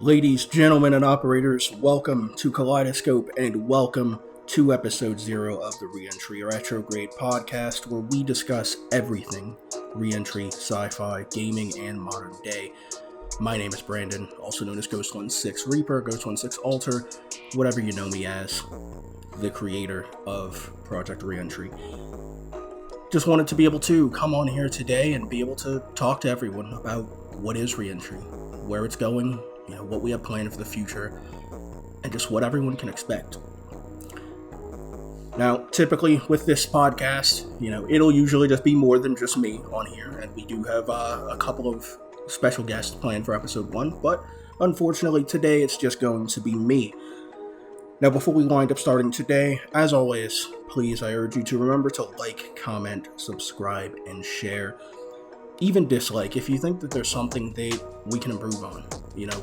Ladies, gentlemen, and operators, welcome to Kaleidoscope and welcome to episode 0 of the ReEntry Retrograde podcast, where we discuss everything re-entry, sci-fi, gaming, and modern day. My name is Brandon, also known as Ghost16 Reaper, Ghost16 Alter, whatever you know me as, the creator of Project ReEntry. Just wanted to be able to come on here today and be able to talk to everyone about what is re-entry, where it's going, what we have planned for the future, and just what everyone can expect. Now, typically with this podcast, it'll usually just be more than just me on here, and we do have a couple of special guests planned for episode 1, but unfortunately today it's just going to be me. Now, before we wind up starting today, as always, please, I urge you to remember to like, comment, subscribe, and share. Even dislike if you think that there's something that we can improve on.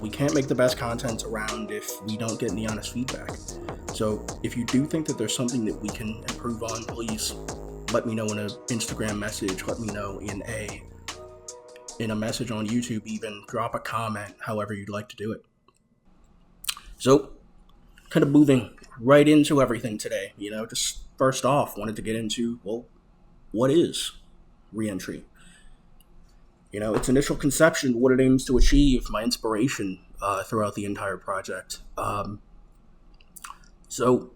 We can't make the best content around if we don't get any honest feedback. So if you do think that there's something that we can improve on, please let me know in an Instagram message, let me know in a message on YouTube, even drop a comment, however you'd like to do it. So, kind of moving right into everything today, just first off, wanted to get into, what is re-entry? Its initial conception, what it aims to achieve, my inspiration throughout the entire project. So,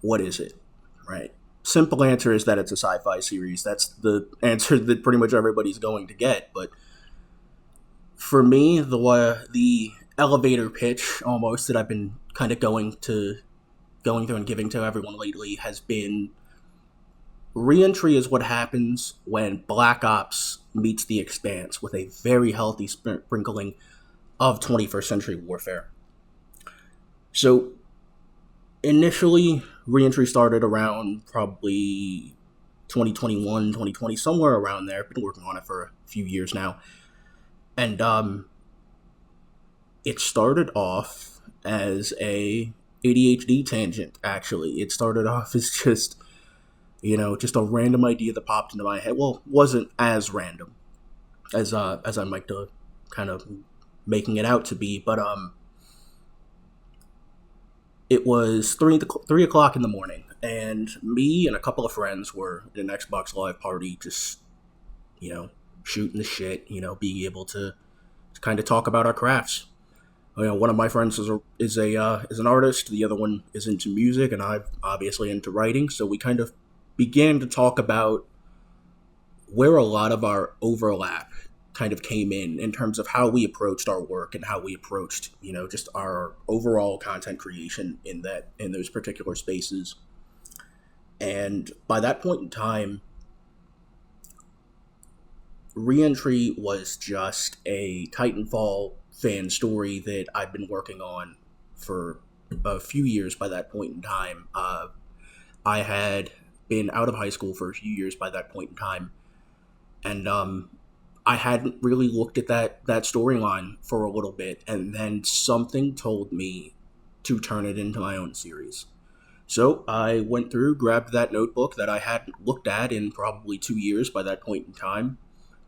what is it, right? Simple answer is that it's a sci-fi series. That's the answer that pretty much everybody's going to get. But for me, the elevator pitch, almost, that I've been kind of going through and giving to everyone lately has been, re-entry is what happens when Black Ops meets The Expanse with a very healthy sprinkling of 21st century warfare. So, initially, re-entry started around probably 2021, 2020, somewhere around there. I've been working on it for a few years now. And it started off as a ADHD tangent, actually. It started off as just a random idea that popped into my head. Well, wasn't as random as I might kind of making it out to be, but it was 3 o'clock in the morning, and me and a couple of friends were at an Xbox Live party, just shooting the shit, being able to kind of talk about our crafts. One of my friends is an artist, the other one is into music, and I'm obviously into writing, so we kind of began to talk about where a lot of our overlap kind of came in terms of how we approached our work and how we approached, just our overall content creation in those particular spaces. And by that point in time, re-entry was just a Titanfall fan story that I've been working on for a few years by that point in time. I had been out of high school for a few years by that point in time, and I hadn't really looked at that storyline for a little bit, and then something told me to turn it into my own series. So I went through, grabbed that notebook that I hadn't looked at in probably 2 years by that point in time,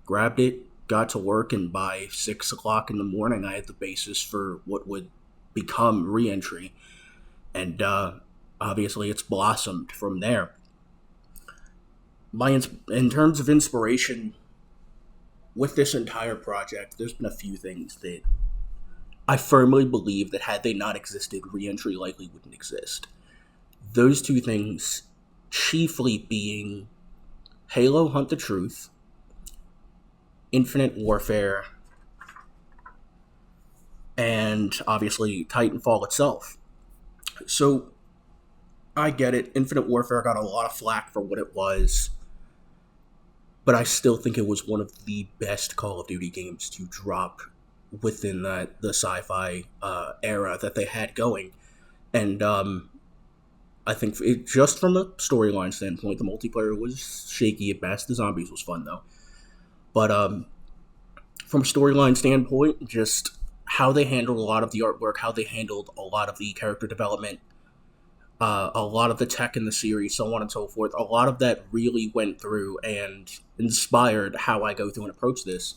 grabbed it, got to work, and by 6 o'clock in the morning I had the basis for what would become re-entry, and obviously it's blossomed from there. In terms of inspiration with this entire project, there's been a few things that I firmly believe that had they not existed, re-entry likely wouldn't exist. Those two things chiefly being Halo Hunt the Truth, Infinite Warfare, and obviously Titanfall itself. So, I get it, Infinite Warfare got a lot of flack for what it was, but I still think it was one of the best Call of Duty games to drop within the sci-fi era that they had going. And I think just from a storyline standpoint, the multiplayer was shaky at best. The zombies was fun, though. But from a storyline standpoint, just how they handled a lot of the artwork, how they handled a lot of the character development, a lot of the tech in the series, so on and so forth. A lot of that really went through and inspired how I go through and approach this.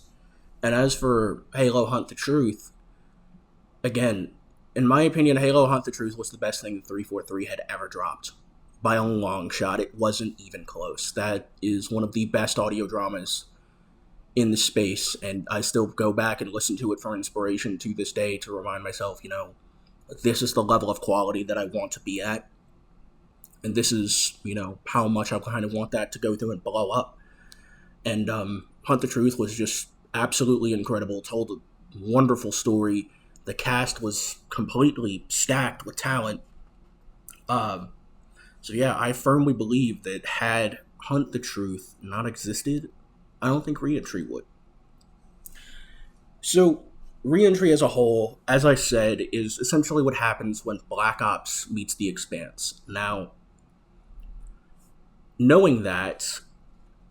And as for Halo Hunt the Truth, again, in my opinion, Halo Hunt the Truth was the best thing 343 had ever dropped. By a long shot, it wasn't even close. That is one of the best audio dramas in the space, and I still go back and listen to it for inspiration to this day to remind myself, this is the level of quality that I want to be at, and this is, how much I kind of want that to go through and blow up. And Hunt the Truth was just absolutely incredible, told a wonderful story. The cast was completely stacked with talent. So yeah, I firmly believe that had Hunt the Truth not existed, I don't think ReEntry would. So, ReEntry as a whole, as I said, is essentially what happens when Black Ops meets The Expanse. Now, knowing that,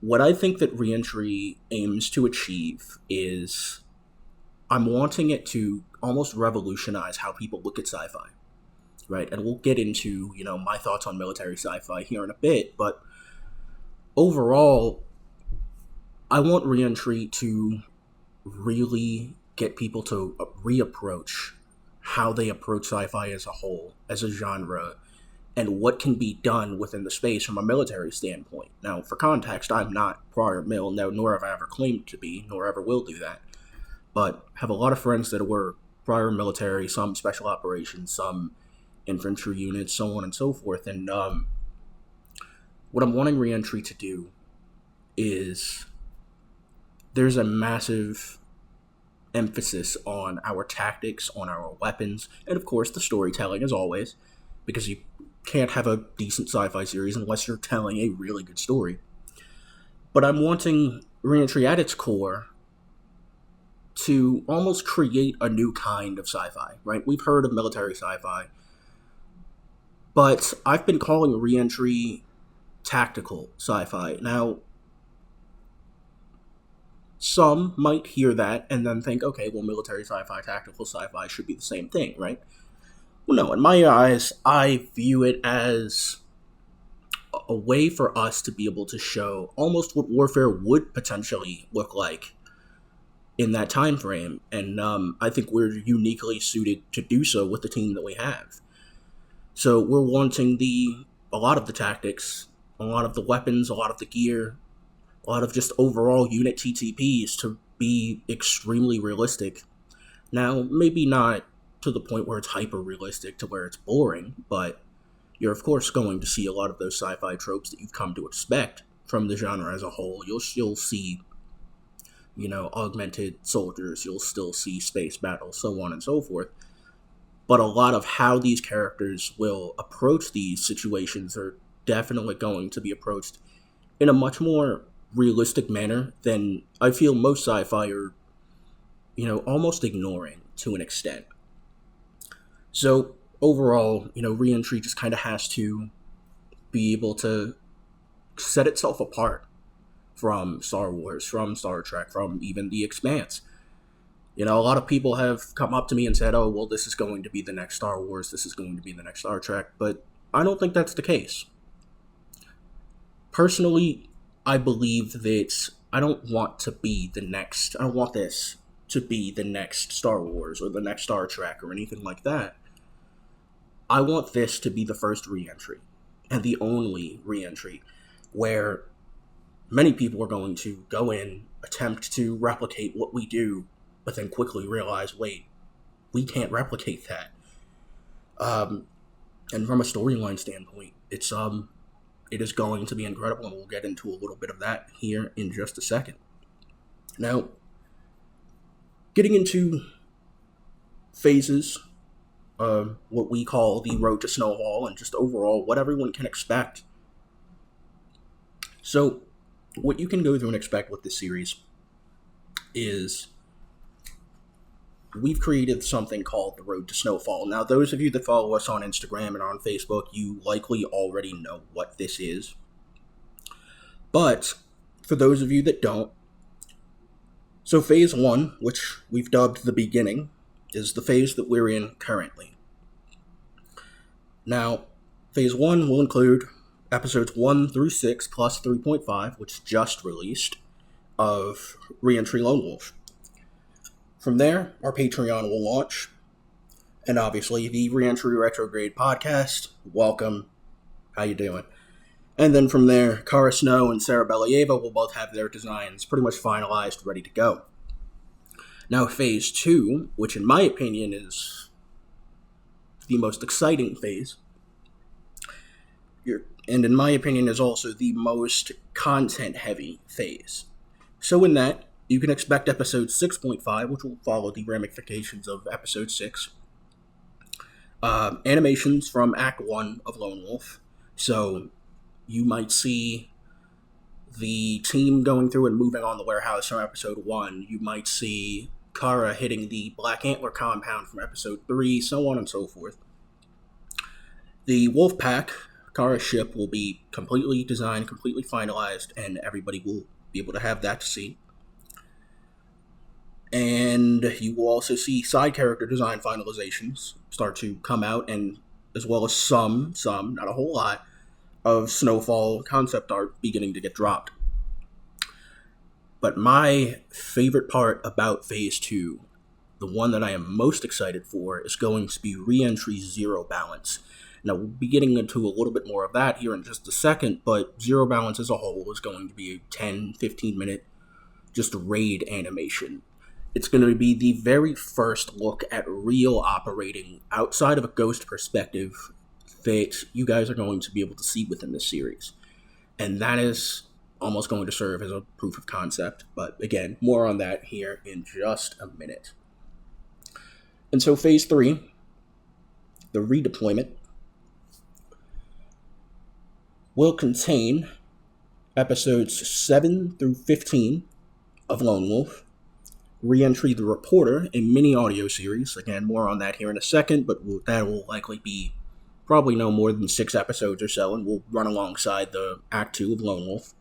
what I think that ReEntry aims to achieve is I'm wanting it to almost revolutionize how people look at sci-fi, right? And we'll get into, my thoughts on military sci-fi here in a bit, but overall, I want ReEntry to really get people to reapproach how they approach sci-fi as a whole, as a genre, and what can be done within the space from a military standpoint. Now, for context, I'm not prior mil, nor have I ever claimed to be, nor ever will do that, but have a lot of friends that were prior military, some special operations, some infantry units, so on and so forth, and what I'm wanting ReEntry to do is there's a massive emphasis on our tactics, on our weapons, and of course the storytelling as always, because you can't have a decent sci-fi series unless you're telling a really good story. But I'm wanting ReEntry at its core to almost create a new kind of sci-fi, right? We've heard of military sci-fi, but I've been calling ReEntry tactical sci-fi. Now, some might hear that and then think, okay, well, military sci-fi, tactical sci-fi should be the same thing, right? Well, no, in my eyes, I view it as a way for us to be able to show almost what warfare would potentially look like in that time frame, and I think we're uniquely suited to do so with the team that we have. So we're wanting a lot of the tactics, a lot of the weapons, a lot of the gear, a lot of just overall unit TTPs to be extremely realistic. Now, maybe not to the point where it's hyper-realistic to where it's boring, but you're of course going to see a lot of those sci-fi tropes that you've come to expect from the genre as a whole. You'll see, augmented soldiers, you'll still see space battles, so on and so forth. But a lot of how these characters will approach these situations are definitely going to be approached in a much more realistic manner than I feel most sci-fi are, almost ignoring to an extent. So overall, ReEntry just kind of has to be able to set itself apart from Star Wars, from Star Trek, from even The Expanse. A lot of people have come up to me and said, oh, well, this is going to be the next Star Wars, this is going to be the next Star Trek, but I don't think that's the case. Personally, I believe that I don't want this to be the next Star Wars or the next Star Trek or anything like that. I want this to be the first ReEntry and the only ReEntry where many people are going to go in, attempt to replicate what we do, but then quickly realize, wait, we can't replicate that. And from a storyline standpoint, it is going to be incredible, and we'll get into a little bit of that here in just a second. Now, getting into phases, what we call the road to Snowfall, and just overall what everyone can expect. So, what you can go through and expect with this series is we've created something called the Road to Snowfall. Now, those of you that follow us on Instagram and on Facebook, you likely already know what this is. But for those of you that don't, so Phase 1, which we've dubbed the beginning, is the phase that we're in currently. Now, Phase 1 will include episodes 1 through 6 plus 3.5, which just released, of ReEntry Lone Wolf. From there, our Patreon will launch, and obviously the ReEntry Retrograde podcast. Welcome. How you doing? And then from there, Kara Snow and Sarah Believa will both have their designs pretty much finalized, ready to go. Now, Phase 2, which in my opinion is the most exciting phase, and in my opinion is also the most content-heavy phase. So in that, you can expect episode 6.5, which will follow the ramifications of episode 6. Animations from Act 1 of Lone Wolf. So you might see the team going through and moving on the warehouse from episode 1. You might see Kara hitting the Black Antler compound from episode 3, so on and so forth. The Wolf Pack, Kara's ship, will be completely designed, completely finalized, and everybody will be able to have that to see. And you will also see side character design finalizations start to come out, and as well as some, not a whole lot, of Snowfall concept art beginning to get dropped. But my favorite part about Phase 2, the one that I am most excited for, is going to be ReEntry Zero Balance. Now, we'll be getting into a little bit more of that here in just a second, but Zero Balance as a whole is going to be a 10-15 minute just raid animation. It's going to be the very first look at real operating outside of a ghost perspective that you guys are going to be able to see within this series. And that is almost going to serve as a proof of concept. But again, more on that here in just a minute. And so Phase 3, the redeployment, will contain episodes 7 through 15 of Lone Wolf, ReEntry the Reporter, a mini audio series. Again, more on that here in a second, but that will likely be probably no more than 6 episodes or so, and will run alongside the Act 2 of Lone Wolf.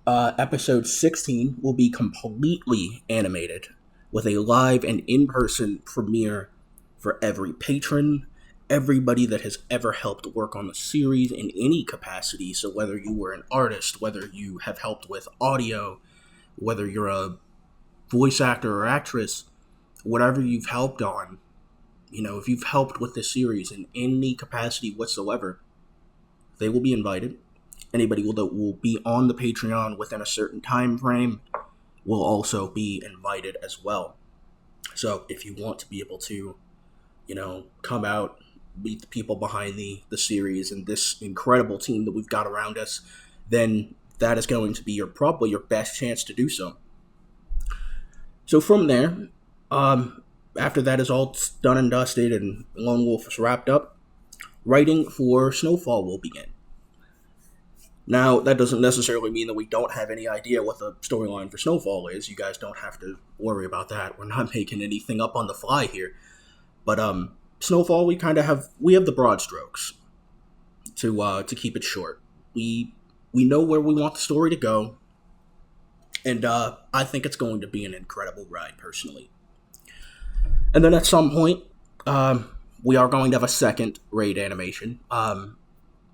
Episode 16 will be completely animated, with a live and in-person premiere for every patron, everybody that has ever helped work on the series in any capacity. So whether you were an artist, whether you have helped with audio, whether you're a voice actor or actress, whatever you've helped on, if you've helped with this series in any capacity whatsoever, they will be invited. Anybody that will be on the Patreon within a certain time frame will also be invited as well. So if you want to be able to, come out, meet the people behind the series and this incredible team that we've got around us, then that is going to be probably your best chance to do so. So from there, after that is all done and dusted and Lone Wolf is wrapped up, writing for Snowfall will begin. Now, that doesn't necessarily mean that we don't have any idea what the storyline for Snowfall is. You guys don't have to worry about that. We're not making anything up on the fly here. But Snowfall, we have the broad strokes to keep it short. We know where we want the story to go, and I think it's going to be an incredible ride, personally. And then at some point, we are going to have a second raid animation.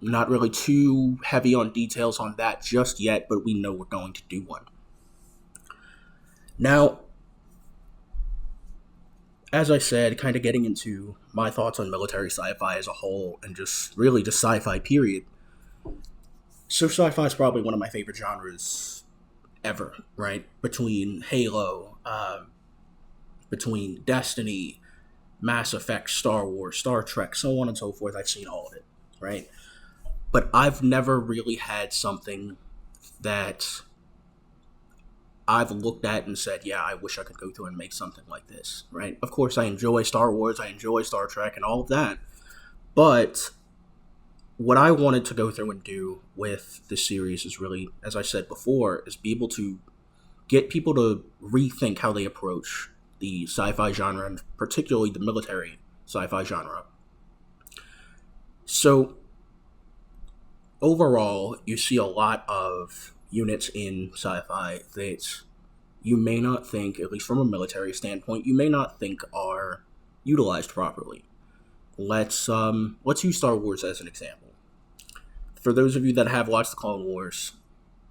Not really too heavy on details on that just yet, but we know we're going to do one. Now, as I said, kind of getting into my thoughts on military sci-fi as a whole, and just sci-fi, period. So sci-fi is probably one of my favorite genres ever, right? Between Halo, between Destiny, Mass Effect, Star Wars, Star Trek, so on and so forth, I've seen all of it, right? But I've never really had something that I've looked at and said, yeah, I wish I could go through and make something like this, right? Of course, I enjoy Star Wars, I enjoy Star Trek, and all of that. But what I wanted to go through and do with this series is really, as I said before, is be able to get people to rethink how they approach the sci-fi genre, and particularly the military sci-fi genre. So overall, you see a lot of units in sci-fi that you may not think, at least from a military standpoint, you may not think are utilized properly. Let's use Star Wars as an example. For those of you that have watched the Clone Wars,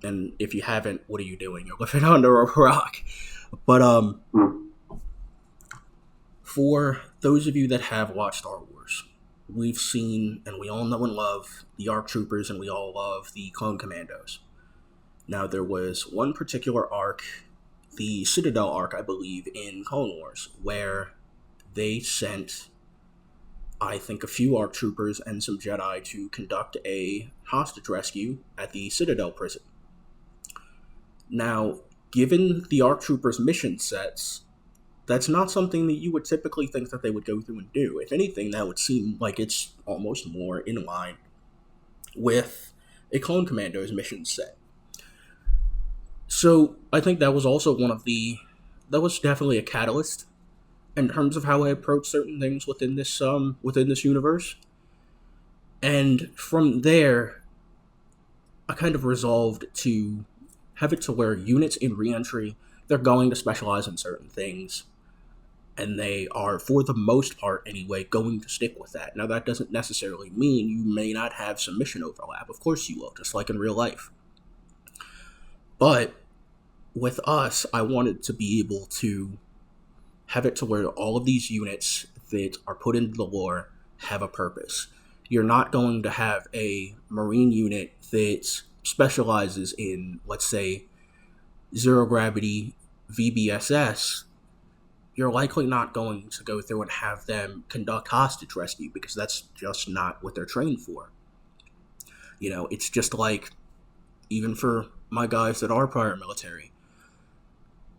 and if you haven't, what are you doing? You're living under a rock. But for those of you that have watched Star Wars, we've seen and we all know and love the ARC Troopers and we all love the Clone Commandos. Now, there was one particular arc, the Citadel arc, I believe, in Clone Wars, where they sent, I think, a few ARC Troopers and some Jedi to conduct a hostage rescue at the Citadel prison. Now, given the ARC Troopers' mission sets, that's not something that you would typically think that they would go through and do. If anything, that would seem like it's almost more in line with a Clone Commando's mission set. So, I think that was also that was definitely a catalyst in terms of how I approach certain things within this universe. And from there, I kind of resolved to have it to where units in ReEntry, they're going to specialize in certain things, and they are, for the most part anyway, going to stick with that. Now, that doesn't necessarily mean you may not have some mission overlap. Of course you will, just like in real life. But with us, I wanted to be able to have it to where all of these units that are put into the lore have a purpose. You're not going to have a Marine unit that specializes in, let's say, zero gravity VBSS. You're likely not going to go through and have them conduct hostage rescue, because that's just not what they're trained for. It's just like, even for my guys that are prior military,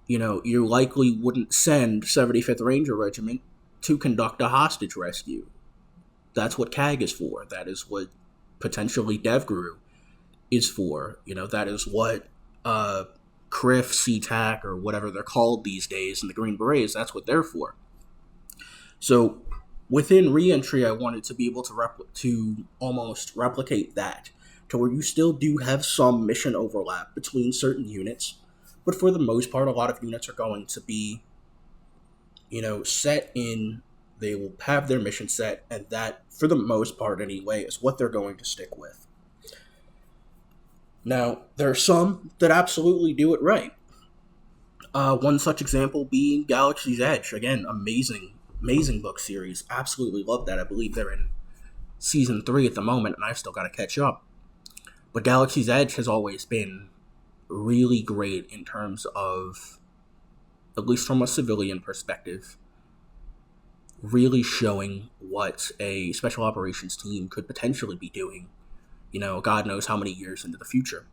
you likely wouldn't send 75th Ranger Regiment to conduct a hostage rescue. That's what CAG is for. That is what potentially DevGuru is for. That is what CRIF, CTAC, or whatever they're called these days, and the Green Berets, that's what they're for. So within ReEntry, I wanted to be able to almost replicate that, to where you still do have some mission overlap between certain units, but for the most part, a lot of units are going to be, set in, they will have their mission set, and that, for the most part anyway, is what they're going to stick with. Now, there are some that absolutely do it right. One such example being Galaxy's Edge. Again, amazing book series. Absolutely love that. I believe they're in Season 3 at the moment, and I've still got to catch up. But Galaxy's Edge has always been really great in terms of, at least from a civilian perspective, really showing what a special operations team could potentially be doing, God knows how many years into the future.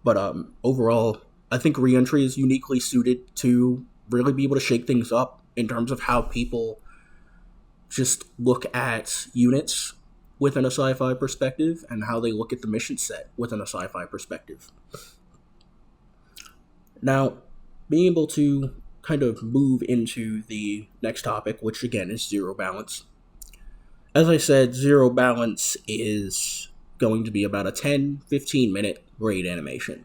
But overall, I think ReEntry is uniquely suited to really be able to shake things up in terms of how people just look at units within a sci-fi perspective, and how they look at the mission set within a sci-fi perspective. Now, being able to kind of move into the next topic, which again is zero balance. As I said, zero balance is going to be about a 10-15 minute raid animation.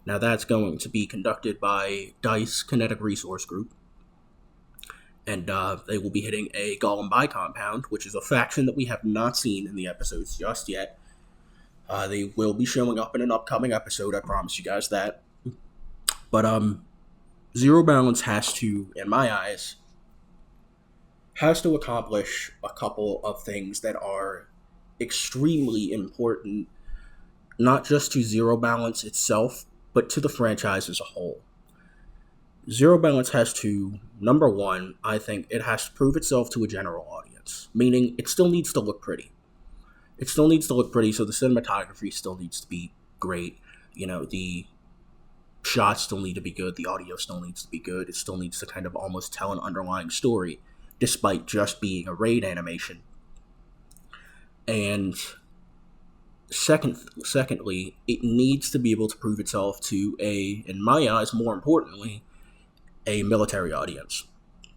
Now, that's going to be conducted by DICE Kinetic Resource Group, and they will be hitting a Golem Bi compound, which is a faction that we have not seen in the episodes just yet. They will be showing up in an upcoming episode, I promise you guys that. But Zero Balance has to, in my eyes, accomplish a couple of things that are extremely important, not just to Zero Balance itself, but to the franchise as a whole. Zero Balance has to, number one, I think it has to prove itself to a general audience, meaning it still needs to look pretty. It still needs to look pretty, so the cinematography still needs to be great. The shots still need to be good, the audio still needs to be good, it still needs to kind of almost tell an underlying story, despite just being a raid animation. And secondly, it needs to be able to prove itself to in my eyes, more importantly, a military audience,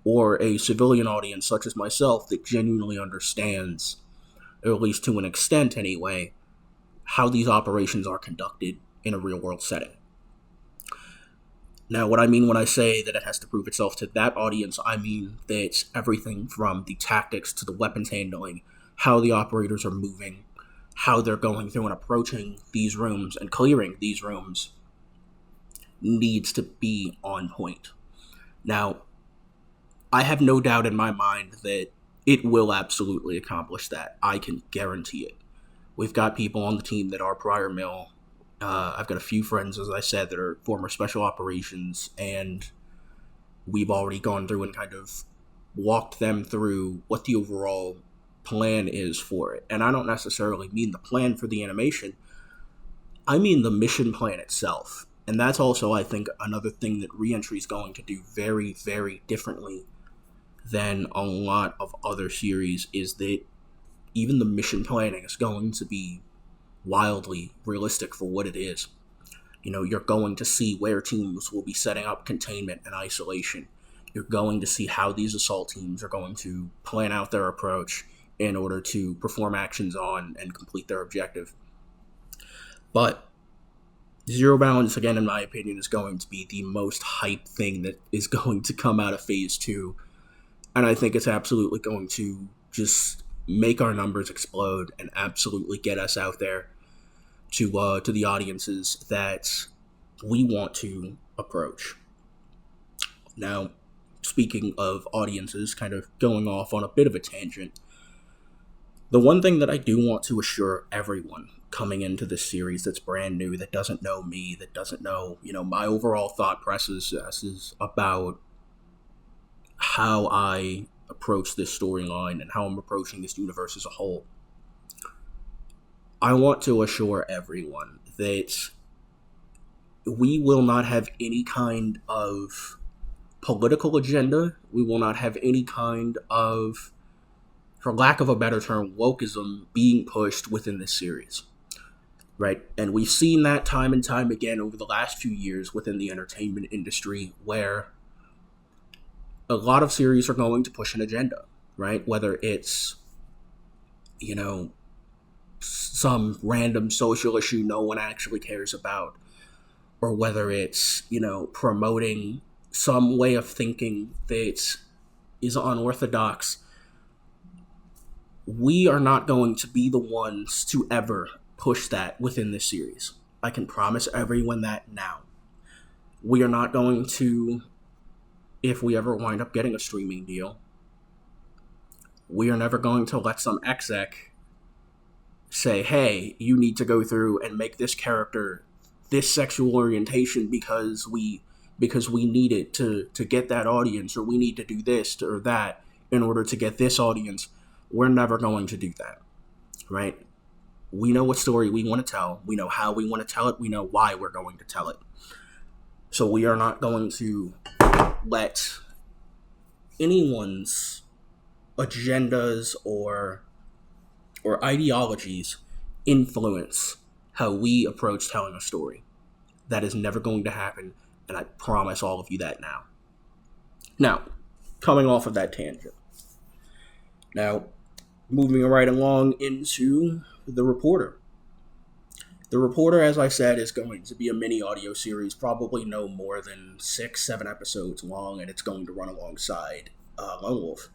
or a civilian audience such as myself that genuinely understands, or at least to an extent anyway, how these operations are conducted in a real-world setting. Now, what I mean when I say that it has to prove itself to that audience, I mean that it's everything from the tactics to the weapons handling, how the operators are moving, how they're going through and approaching these rooms and clearing these rooms needs to be on point. Now, I have no doubt in my mind that it will absolutely accomplish that. I can guarantee it. We've got people on the team that are prior mill. I've got a few friends, as I said, that are former special operations, and we've already gone through and kind of walked them through what the overall plan is for it. And I don't necessarily mean the plan for the animation, I mean the mission plan itself. And that's also, I think, another thing that ReEntry is going to do very, very differently than a lot of other series, is that even the mission planning is going to be wildly realistic for what it is. You're going to see where teams will be setting up containment and isolation. You're going to see how these assault teams are going to plan out their approach in order to perform actions on and complete their objective. But Zero Balance, again, in my opinion, is going to be the most hype thing that is going to come out of Phase 2. And I think it's absolutely going to just make our numbers explode and absolutely get us out there to the audiences that we want to approach. Now, speaking of audiences, kind of going off on a bit of a tangent, the one thing that I do want to assure everyone coming into this series that's brand new, that doesn't know me, that doesn't know, my overall thought process about how I approach this storyline and how I'm approaching this universe as a whole. I want to assure everyone that we will not have any kind of political agenda. We will not have any kind of, for lack of a better term, wokeism being pushed within this series. Right? And we've seen that time and time again over the last few years within the entertainment industry, where a lot of series are going to push an agenda, right? Whether it's, some random social issue no one actually cares about, or whether it's, promoting some way of thinking that is unorthodox. We are not going to be the ones to ever push that within this series. I can promise everyone that now. We are not going to, if we ever wind up getting a streaming deal, we are never going to let some exec say, hey, you need to go through and make this character this sexual orientation because we need it to get that audience, or we need to do this or that in order to get this audience. We're never going to do that, right? We know what story we want to tell. We know how we want to tell it. We know why we're going to tell it. So we are not going to let anyone's agendas or ideologies influence how we approach telling a story. That is never going to happen, and I promise all of you that now. Now, coming off of that tangent. Now, moving right along into The Reporter. The Reporter, as I said, is going to be a mini audio series, probably no more than 6-7 episodes long, and it's going to run alongside Lone Wolf.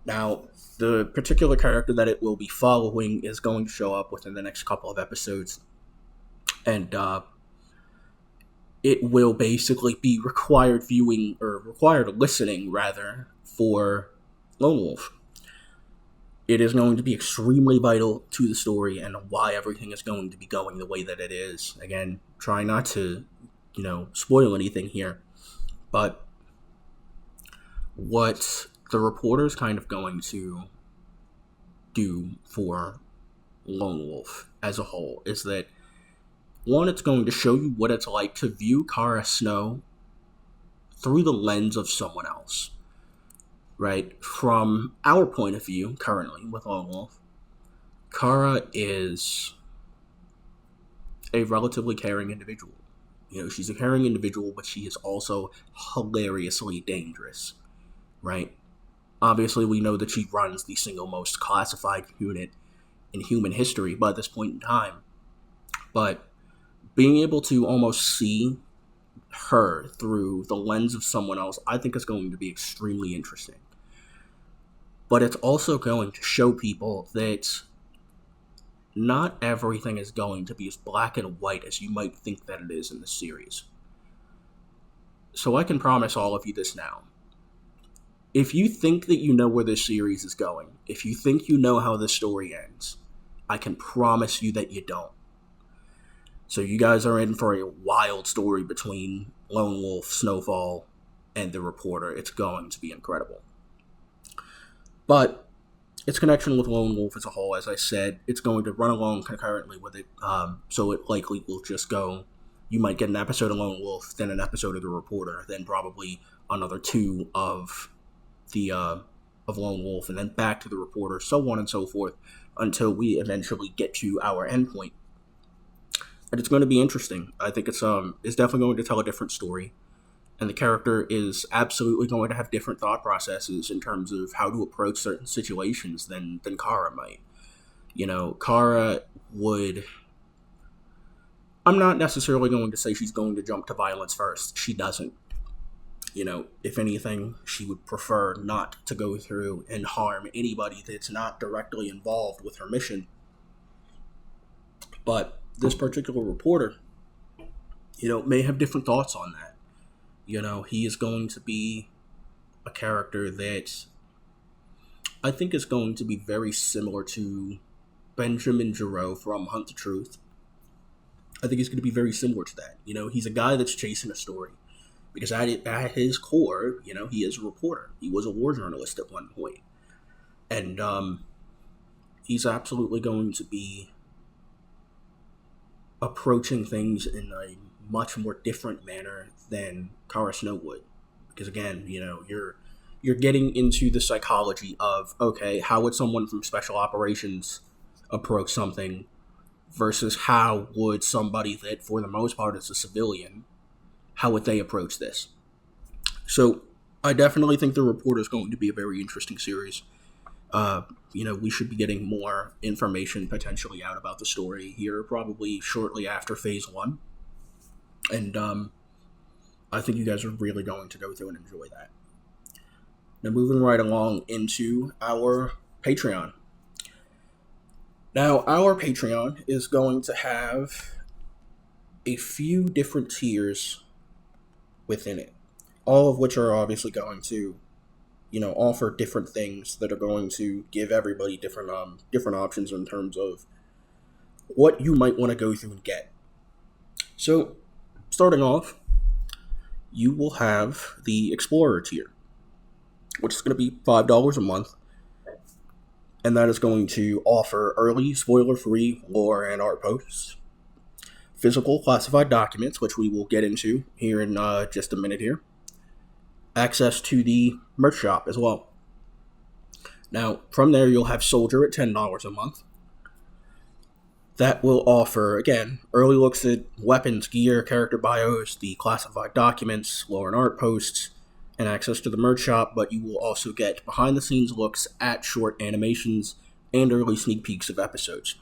Now, the particular character that it will be following is going to show up within the next couple of episodes, and it will basically be required viewing, or required listening, rather, for Lone Wolf. It is going to be extremely vital to the story and why everything is going to be going the way that it is. Again, try not to, spoil anything here, but what the Reporter is kind of going to do for Lone Wolf as a whole is that, one, it's going to show you what it's like to view Kara Snow through the lens of someone else, right? From our point of view, currently, with Lone Wolf, Kara is a relatively caring individual. She's a caring individual, but she is also hilariously dangerous, right? Obviously, we know that she runs the single most classified unit in human history by this point in time. But being able to almost see her through the lens of someone else, I think is going to be extremely interesting. But it's also going to show people that not everything is going to be as black and white as you might think that it is in this series. So I can promise all of you this now. if you think that you know where this series is going, if you think you know how this story ends, I can promise you that you don't. So you guys are in for a wild story between Lone Wolf, Snowfall, and the reporter. It's going to be incredible. But its connection with Lone Wolf as a whole, as I said, it's going to run along concurrently with it. So it likely will just go. You might get an episode of Lone Wolf, then an episode of the reporter, then probably another two of the of Lone Wolf, and then back to the reporter, so on and so forth, until we eventually get to our endpoint. And it's going to be interesting. I think it's definitely going to tell a different story, and the character is absolutely going to have different thought processes in terms of how to approach certain situations than Kara might. You know, Kara would. I'm not necessarily going to say she's going to jump to violence first. She doesn't. You know, if anything, she would prefer not to go through and harm anybody that's not directly involved with her mission. But this particular reporter, you know, may have different thoughts on that. You know, he is going to be a character that I think is going to be very similar to Benjamin Giroux from Hunt the Truth. I think he's going to be very similar to that. You know, he's a guy that's chasing a story. Because at his core, you know, he is a reporter. He was a war journalist at one point. And he's absolutely going to be approaching things in a much more different manner than Kara Snow would. Because again, you know, you're getting into the psychology of, okay, how would someone from special operations approach something versus how would somebody that, for the most part, is a civilian, how would they approach this? So I definitely think The Reporter is going to be a very interesting series. You know, we should be getting more information potentially out about the story here probably shortly after Phase 1. And I think you guys are really going to go through and enjoy that. Now, moving right along into our Patreon. Now, our Patreon is going to have a few different tiers within it, all of which are obviously going to, you know, offer different things that are going to give everybody different options in terms of what you might want to go through and get. So, starting off, you will have the Explorer tier, which is going to be $5 a month, and that is going to offer early, spoiler-free lore and art posts, physical classified documents, which we will get into here in just a minute here, access to the merch shop as well. Now, from there, you'll have Soldier at $10 a month. That will offer, again, early looks at weapons, gear, character bios, the classified documents, lore and art posts, and access to the merch shop, but you will also get behind-the-scenes looks at short animations and early sneak peeks of episodes.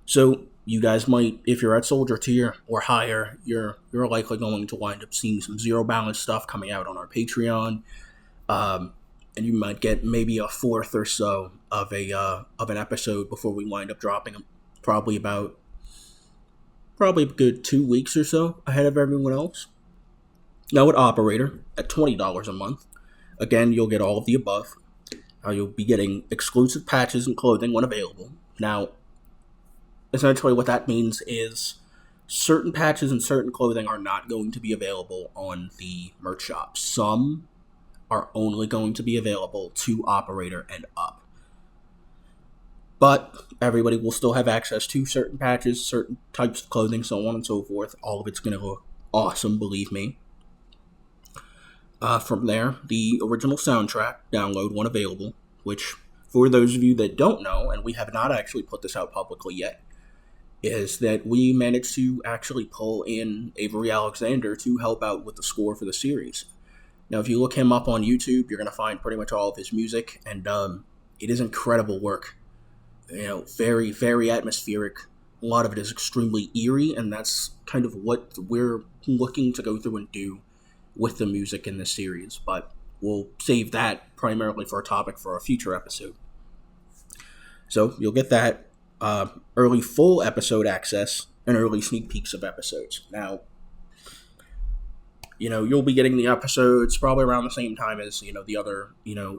So, you guys might, if you're at Soldier tier or higher, you're likely going to wind up seeing some zero balance stuff coming out on our Patreon, and you might get maybe a fourth or so of an episode before we wind up dropping them, probably a good 2 weeks or so ahead of everyone else. Now at Operator, at $20 a month, again, you'll get all of the above. You'll be getting exclusive patches and clothing when available. Now, essentially what that means is certain patches and certain clothing are not going to be available on the merch shop. Some are only going to be available to Operator and up. But everybody will still have access to certain patches, certain types of clothing, so on and so forth. All of it's going to look awesome, believe me. From there, the original soundtrack download when available, which, for those of you that don't know, and we have not actually put this out publicly yet, is that we managed to actually pull in Avery Alexander to help out with the score for the series. Now, if you look him up on YouTube, you're going to find pretty much all of his music, and it is incredible work. You know, very, very atmospheric. A lot of it is extremely eerie, and that's kind of what we're looking to go through and do with the music in this series, but we'll save that primarily for a topic for a future episode. So you'll get that early full episode access and early sneak peeks of episodes. Now, you'll be getting the episodes probably around the same time as, the other,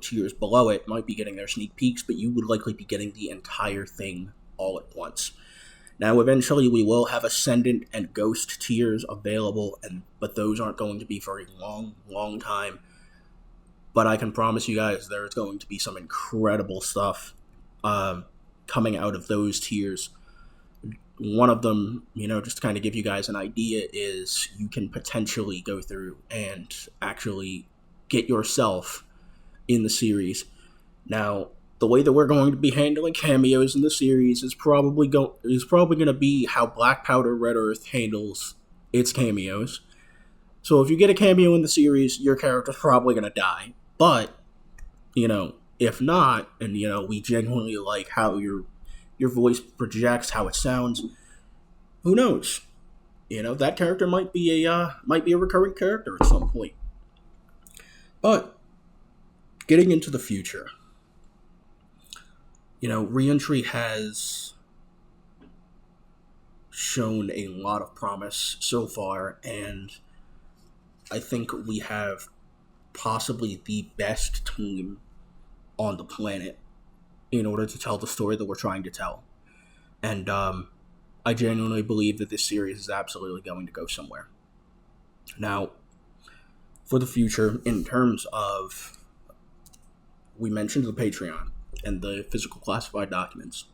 tiers below it might be getting their sneak peeks, but you would likely be getting the entire thing all at once. Now, eventually, we will have Ascendant and Ghost tiers available, but those aren't going to be for a long, long time. But I can promise you guys there's going to be some incredible stuff coming out of those tiers. One of them, just to kind of give you guys an idea, is you can potentially go through and actually get yourself in the series. Now, the way that we're going to be handling cameos in the series is probably going to be how Black Powder Red Earth handles its cameos. So if you get a cameo in the series, your character's probably going to die. But, if not, and, we genuinely like how your voice projects, how it sounds, who knows? That character might be a recurring character at some point. But, getting into the future, ReEntry has shown a lot of promise so far, and I think we have possibly the best team on the planet in order to tell the story that we're trying to tell. And I genuinely believe that this series is absolutely going to go somewhere. Now, for the future, in terms of, we mentioned the Patreon and the physical classified documents.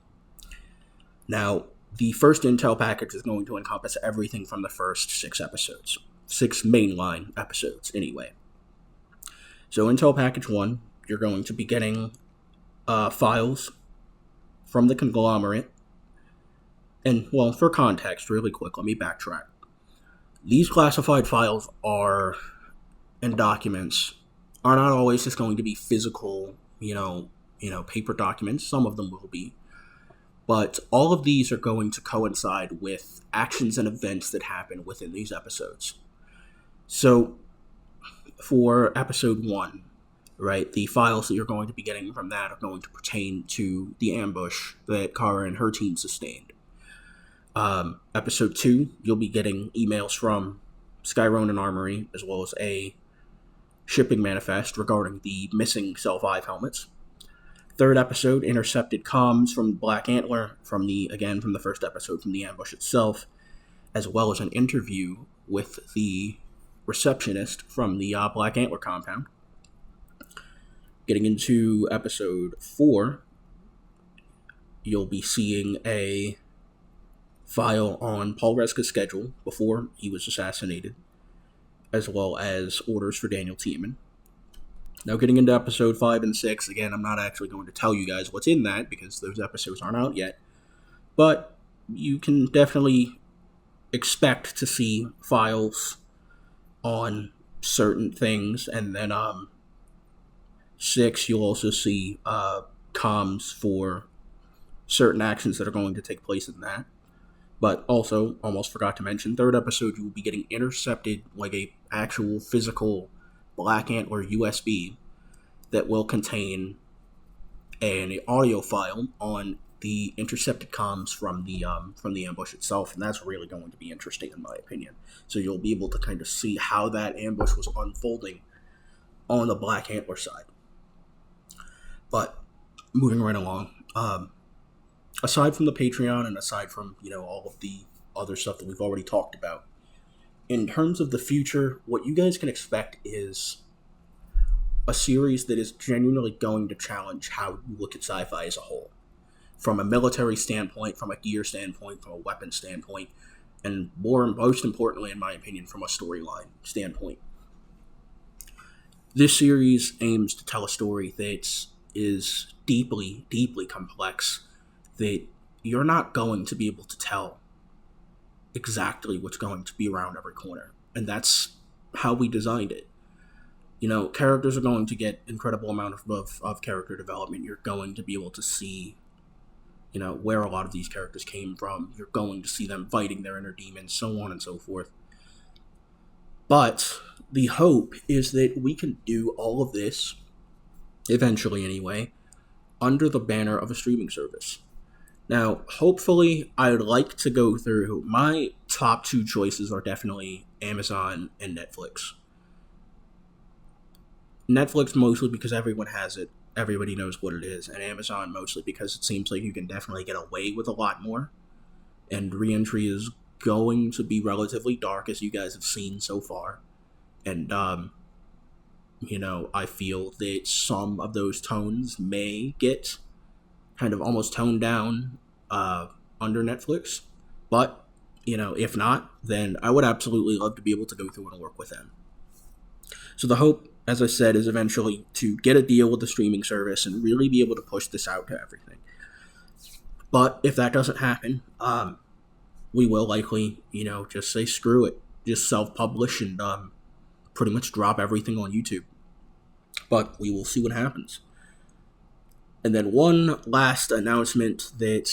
Now, the first intel package is going to encompass everything from the first 6 episodes. 6 mainline episodes, anyway. So, intel package 1, you're going to be getting files from the conglomerate. And, well, for context, really quick, let me backtrack. These classified files and documents are not always just going to be physical, paper documents. Some of them will be. But all of these are going to coincide with actions and events that happen within these episodes. So, for episode 1, right, the files that you're going to be getting from that are going to pertain to the ambush that Kara and her team sustained. Episode 2, you'll be getting emails from Skyronin Armory, as well as a shipping manifest regarding the missing Self-Hive helmets. Third episode, intercepted comms from Black Antler, from the first episode, from the ambush itself, as well as an interview with the receptionist from the Black Antler compound. Getting into episode 4, you'll be seeing a file on Paul Reska's schedule before he was assassinated, as well as orders for Daniel Tiemann. Now, getting into episode 5 and 6, again, I'm not actually going to tell you guys what's in that, because those episodes aren't out yet, but you can definitely expect to see files on certain things, and then 6, you'll also see comms for certain actions that are going to take place in that. But also, almost forgot to mention, third episode, you will be getting intercepted, like a actual physical Black Antler USB that will contain an audio file on the intercepted comms from the ambush itself, and that's really going to be interesting in my opinion. So you'll be able to kind of see how that ambush was unfolding on the Black Antler side. But moving right along, aside from the Patreon and aside from all of the other stuff that we've already talked about, in terms of the future, what you guys can expect is a series that is genuinely going to challenge how you look at sci-fi as a whole. From a military standpoint, from a gear standpoint, from a weapon standpoint, and most importantly, in my opinion, from a storyline standpoint. This series aims to tell a story that is deeply, deeply complex, that you're not going to be able to tell exactly what's going to be around every corner. And that's how we designed it. Characters are going to get incredible amount of character development. You're going to be able to see, where a lot of these characters came from. You're going to see them fighting their inner demons, so on and so forth. But the hope is that we can do all of this, eventually anyway, under the banner of a streaming service. Now, hopefully, I'd like to go through, my top 2 choices are definitely Amazon and Netflix. Netflix mostly because everyone has it, everybody knows what it is, and Amazon mostly because it seems like you can definitely get away with a lot more. And ReEntry is going to be relatively dark, as you guys have seen so far. And, I feel that some of those tones may get kind of almost toned down under Netflix. But, if not, then I would absolutely love to be able to go through and work with them. So the hope, as I said, is eventually to get a deal with the streaming service and really be able to push this out to everything. But if that doesn't happen, we will likely, just say screw it. Just self-publish and pretty much drop everything on YouTube. But we will see what happens. And then one last announcement that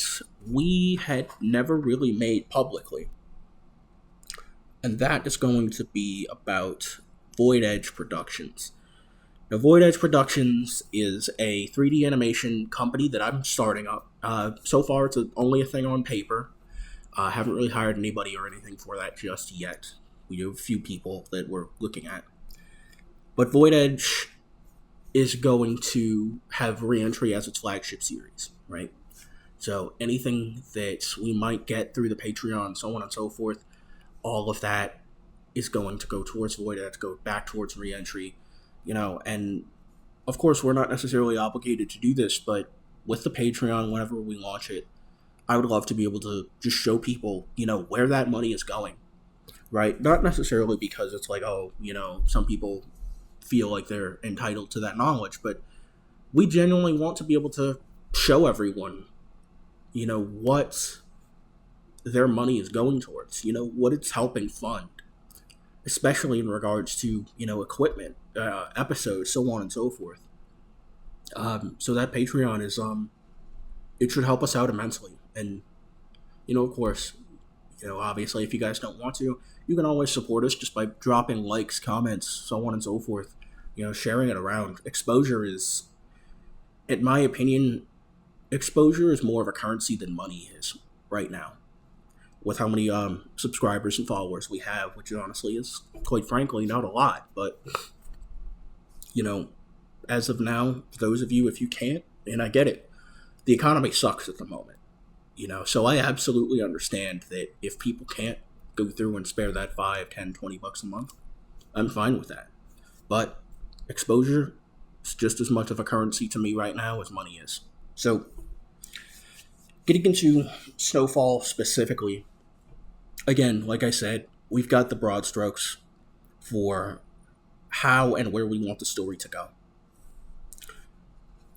we had never really made publicly. And that is going to be about Void Edge Productions. Now, Void Edge Productions is a 3D animation company that I'm starting up. So far, it's only a thing on paper. I haven't really hired anybody or anything for that just yet. We have a few people that we're looking at. But Void Edge is going to have ReEntry as its flagship series, right? So anything that we might get through the Patreon, so on and so forth, all of that is going to go towards Void Edge, go back towards ReEntry, and of course we're not necessarily obligated to do this, but with the Patreon, whenever we launch it, I would love to be able to just show people, where that money is going, right? Not necessarily because it's like, some people feel like they're entitled to that knowledge, but we genuinely want to be able to show everyone, what their money is going towards, what it's helping fund, especially in regards to, equipment, episodes, so on and so forth. So that Patreon is, it should help us out immensely. And, of course, obviously if you guys don't want to, you can always support us just by dropping likes, comments, so on and so forth, sharing it around. Exposure is, in my opinion, exposure is more of a currency than money is right now. With how many subscribers and followers we have, which honestly is, quite frankly, not a lot. But, as of now, for those of you, if you can't, and I get it, the economy sucks at the moment. So I absolutely understand that if people can't go through and spare that $5, $10, $20 a month, I'm fine with that. But exposure is just as much of a currency to me right now as money is. So, getting into Snowfall specifically, again, like I said, we've got the broad strokes for how and where we want the story to go.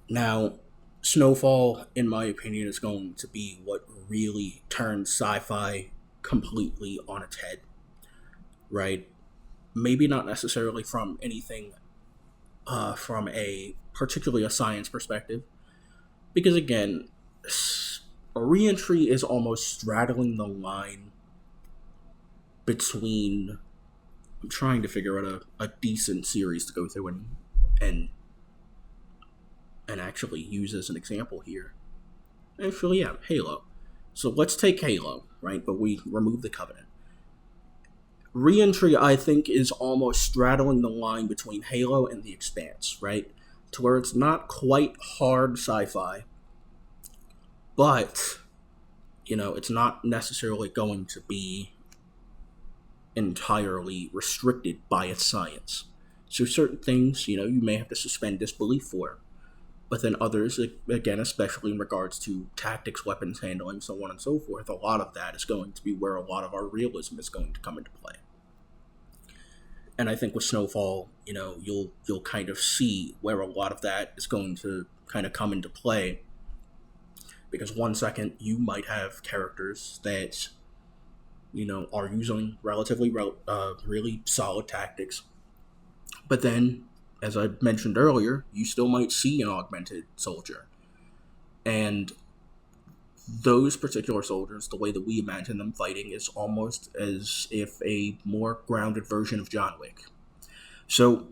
Now, Snowfall, in my opinion, is going to be what really turns sci-fi completely on its head, right? Maybe not necessarily from anything, from particularly a science perspective, because again, ReEntry is almost straddling the line between, I'm trying to figure out a decent series to go through and actually use as an example here. Actually, yeah, Halo. So let's take Halo, right? But we remove the Covenant. ReEntry, I think, is almost straddling the line between Halo and The Expanse, right? To where it's not quite hard sci-fi, but, it's not necessarily going to be entirely restricted by its science. So certain things, you may have to suspend disbelief for. But then others, again, especially in regards to tactics, weapons handling, so on and so forth, a lot of that is going to be where a lot of our realism is going to come into play. And I think with Snowfall, you'll kind of see where a lot of that is going to kind of come into play. Because one second, you might have characters that, are using relatively really solid tactics. But then, as I mentioned earlier, you still might see an augmented soldier. And those particular soldiers, the way that we imagine them fighting, is almost as if a more grounded version of John Wick. So,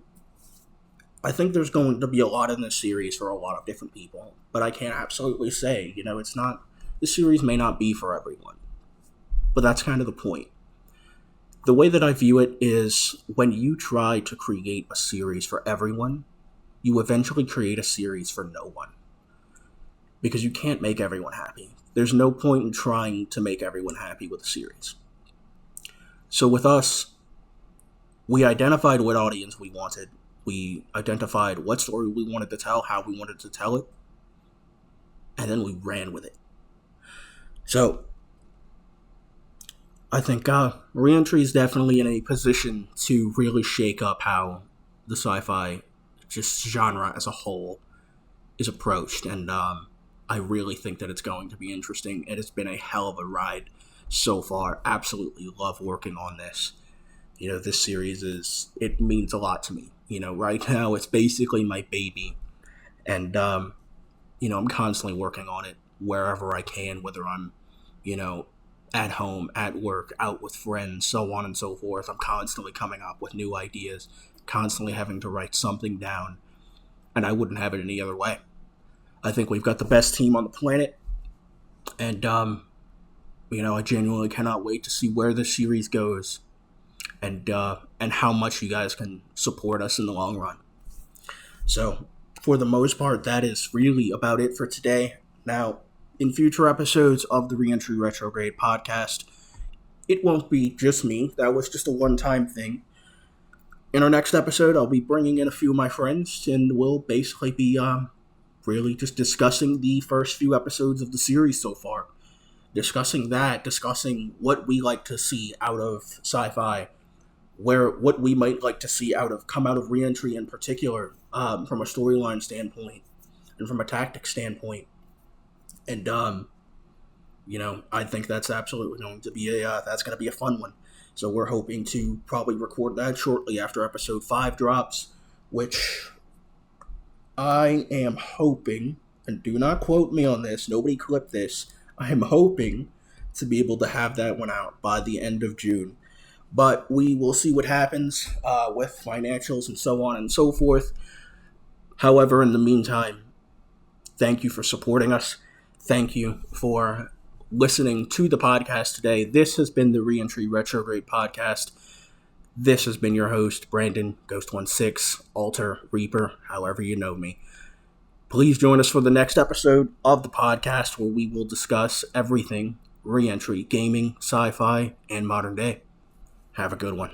I think there's going to be a lot in this series for a lot of different people. But I can't absolutely say, it's not, this series may not be for everyone. But that's kind of the point. The way that I view it is when you try to create a series for everyone, you eventually create a series for no one. Because you can't make everyone happy. There's no point in trying to make everyone happy with a series. So with us, we identified what audience we wanted. We identified what story we wanted to tell, how we wanted to tell it, and then we ran with it. So, I think ReEntry is definitely in a position to really shake up how the sci-fi just genre as a whole is approached, and I really think that it's going to be interesting. It has been a hell of a ride so far. Absolutely love working on this. This series it means a lot to me. Right now it's basically my baby, and I'm constantly working on it wherever I can, whether I'm, at home, at work, out with friends, so on and so forth. I'm constantly coming up with new ideas, constantly having to write something down, and I wouldn't have it any other way. I think we've got the best team on the planet, and, I genuinely cannot wait to see where this series goes, and how much you guys can support us in the long run. So, for the most part, that is really about it for today. Now, in future episodes of the ReEntry Retrograde podcast, it won't be just me. That was just a one-time thing. In our next episode, I'll be bringing in a few of my friends, and we'll basically be really just discussing the first few episodes of the series so far. Discussing what we like to see out of sci-fi, what we might like to see come out of ReEntry in particular, from a storyline standpoint and from a tactics standpoint. And I think that's absolutely going to be a fun one. So we're hoping to probably record that shortly after episode 5 drops, which I am hoping, and do not quote me on this, nobody clip this, I am hoping to be able to have that one out by the end of June. But we will see what happens with financials and so on and so forth. However, in the meantime, thank you for supporting us. Thank you for listening to the podcast today. This has been the ReEntry Retrograde podcast. This has been your host, Brandon, Ghost16, Alter, Reaper, however you know me. Please join us for the next episode of the podcast where we will discuss everything ReEntry, gaming, sci-fi, and modern day. Have a good one.